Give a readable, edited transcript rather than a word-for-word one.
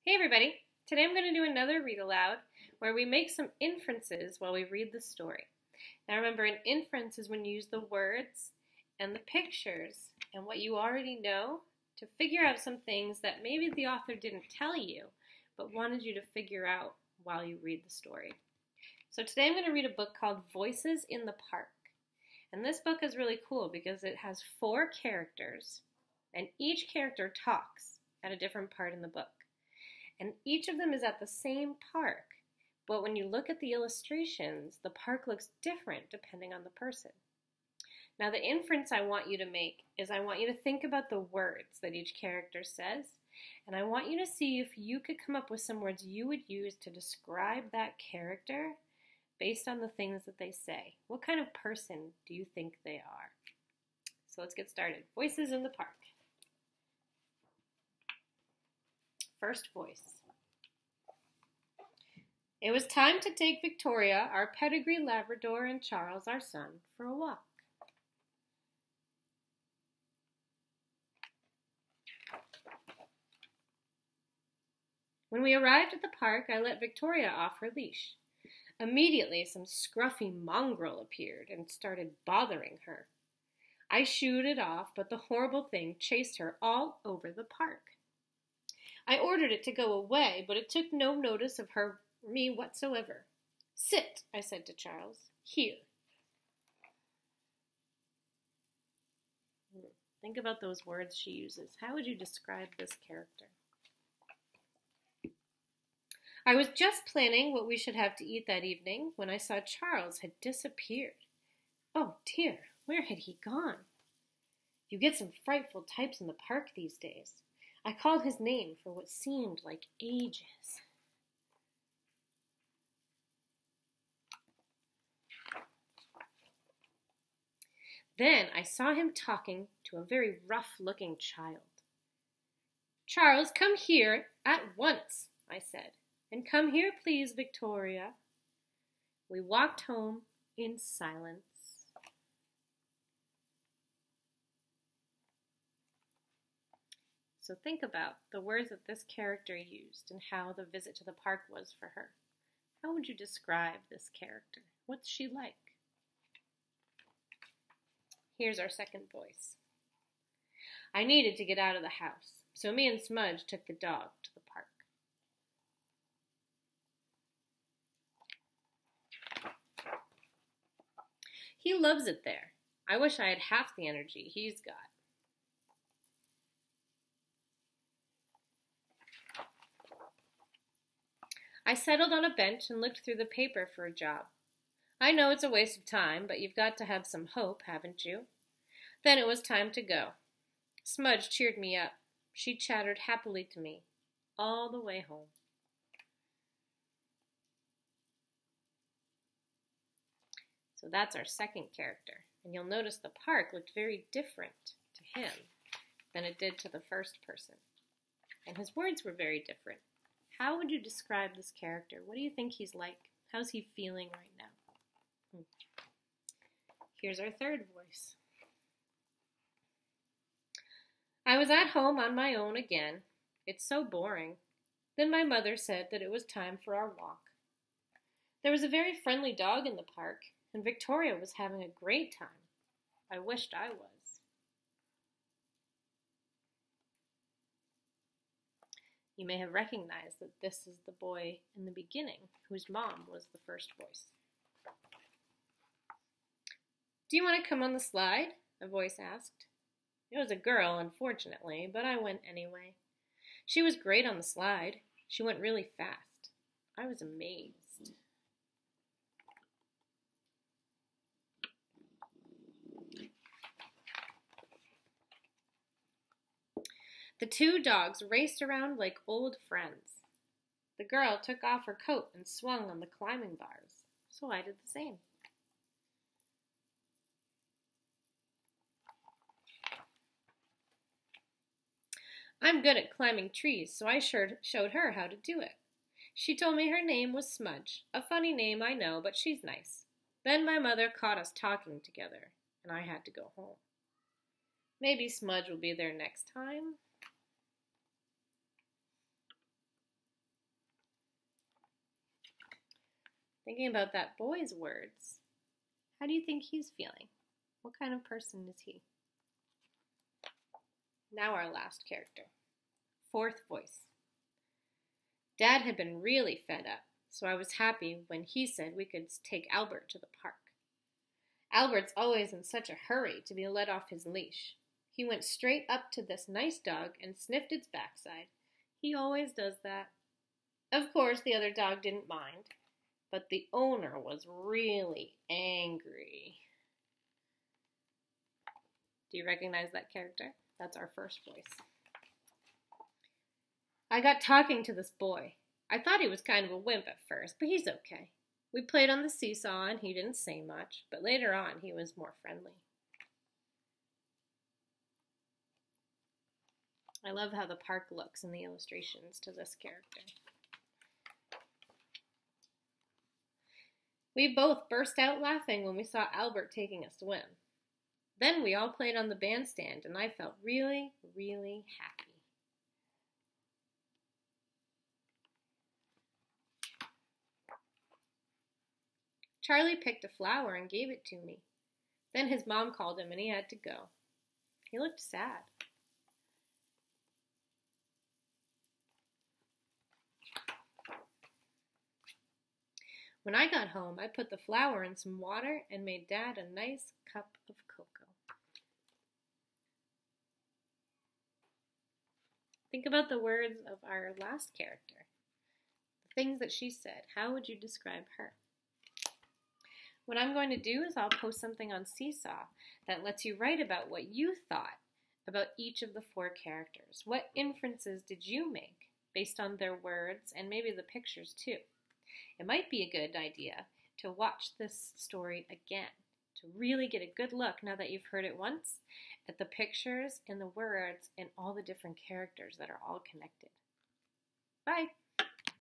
Hey everybody! Today I'm going to do another read aloud where we make some inferences while we read the story. Now remember, an inference is when you use the words and the pictures and what you already know to figure out some things that maybe the author didn't tell you but wanted you to figure out while you read the story. So today I'm going to read a book called Voices in the Park. And this book is really cool because it has 4 characters and each character talks at a different part in the book. And each of them is at the same park, but when you look at the illustrations, the park looks different depending on the person. Now the inference I want you to make is I want you to think about the words that each character says, and I want you to see if you could come up with some words you would use to describe that character based on the things that they say. What kind of person do you think they are? So let's get started. Voices in the park. First voice. It was time to take Victoria, our pedigree Labrador, and Charles, our son, for a walk. When we arrived at the park, I let Victoria off her leash. Immediately, some scruffy mongrel appeared and started bothering her. I shooed it off, but the horrible thing chased her all over the park. I ordered it to go away, but it took no notice of me whatsoever. Sit, I said to Charles. Here. Think about those words she uses. How would you describe this character? I was just planning what we should have to eat that evening when I saw Charles had disappeared. Oh dear, where had he gone? You get some frightful types in the park these days. I called his name for what seemed like ages. Then I saw him talking to a very rough-looking child. Charles, come here at once, I said. And come here, please, Victoria. We walked home in silence. So think about the words that this character used and how the visit to the park was for her. How would you describe this character? What's she like? Here's our second voice. I needed to get out of the house, so me and Smudge took the dog to the park. He loves it there. I wish I had half the energy he's got. I settled on a bench and looked through the paper for a job. I know it's a waste of time, but you've got to have some hope, haven't you? Then it was time to go. Smudge cheered me up. She chattered happily to me all the way home. So that's our second character. And you'll notice the park looked very different to him than it did to the first person. And his words were very different. How would you describe this character? What do you think he's like? How's he feeling right now? Here's our third voice. I was at home on my own again. It's so boring. Then my mother said that it was time for our walk. There was a very friendly dog in the park, and Victoria was having a great time. I wished I was. You may have recognized that this is the boy in the beginning, whose mom was the first voice. Do you want to come on the slide? A voice asked. It was a girl, unfortunately, but I went anyway. She was great on the slide. She went really fast. I was amazed. The 2 dogs raced around like old friends. The girl took off her coat and swung on the climbing bars, so I did the same. I'm good at climbing trees, so I showed her how to do it. She told me her name was Smudge, a funny name I know, but she's nice. Then my mother caught us talking together, and I had to go home. Maybe Smudge will be there next time. Thinking about that boy's words, how do you think he's feeling? What kind of person is he? Now our last character. Fourth voice. Dad had been really fed up, so I was happy when he said we could take Albert to the park. Albert's always in such a hurry to be let off his leash. He went straight up to this nice dog and sniffed its backside. He always does that. Of course, the other dog didn't mind, but the owner was really angry. Do you recognize that character? That's our first voice. I got talking to this boy. I thought he was kind of a wimp at first, but he's okay. We played on the seesaw and he didn't say much, but later on he was more friendly. I love how the park looks in the illustrations to this character. We both burst out laughing when we saw Albert taking a swim. Then we all played on the bandstand and I felt really, really happy. Charlie picked a flower and gave it to me. Then his mom called him and he had to go. He looked sad. When I got home, I put the flower in some water and made Dad a nice cup of cocoa. Think about the words of our last character. The things that she said. How would you describe her? What I'm going to do is I'll post something on Seesaw that lets you write about what you thought about each of the four characters. What inferences did you make based on their words and maybe the pictures too? It might be a good idea to watch this story again, to really get a good look, now that you've heard it once, at the pictures and the words and all the different characters that are all connected. Bye!